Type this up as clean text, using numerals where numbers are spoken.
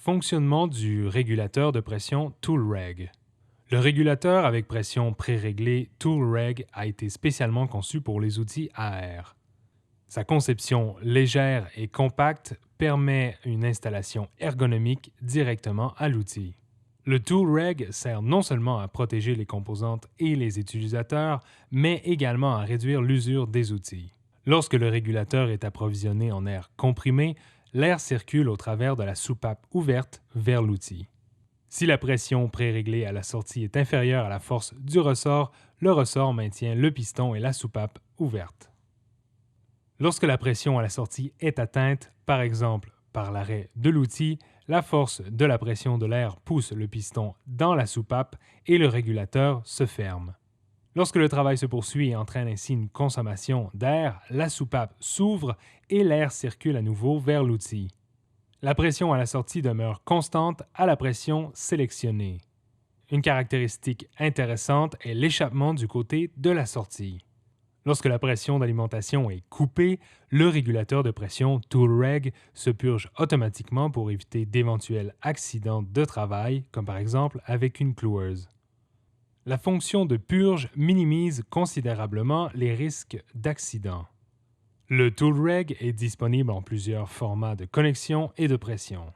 Fonctionnement du régulateur de pression ToolReg. Le régulateur avec pression préréglée ToolReg a été spécialement conçu pour les outils AR. Sa conception légère et compacte permet une installation ergonomique directement à l'outil. Le ToolReg sert non seulement à protéger les composantes et les utilisateurs, mais également à réduire l'usure des outils. Lorsque le régulateur est approvisionné en air comprimé, l'air circule au travers de la soupape ouverte vers l'outil. Si la pression préréglée à la sortie est inférieure à la force du ressort, le ressort maintient le piston et la soupape ouvertes. Lorsque la pression à la sortie est atteinte, par exemple par l'arrêt de l'outil, la force de la pression de l'air pousse le piston dans la soupape et le régulateur se ferme. Lorsque le travail se poursuit et entraîne ainsi une consommation d'air, la soupape s'ouvre et l'air circule à nouveau vers l'outil. La pression à la sortie demeure constante à la pression sélectionnée. Une caractéristique intéressante est l'échappement du côté de la sortie. Lorsque la pression d'alimentation est coupée, le régulateur de pression ToolReg se purge automatiquement pour éviter d'éventuels accidents de travail, comme par exemple avec une cloueuse. La fonction de purge minimise considérablement les risques d'accident. Le ToolReg est disponible en plusieurs formats de connexion et de pression.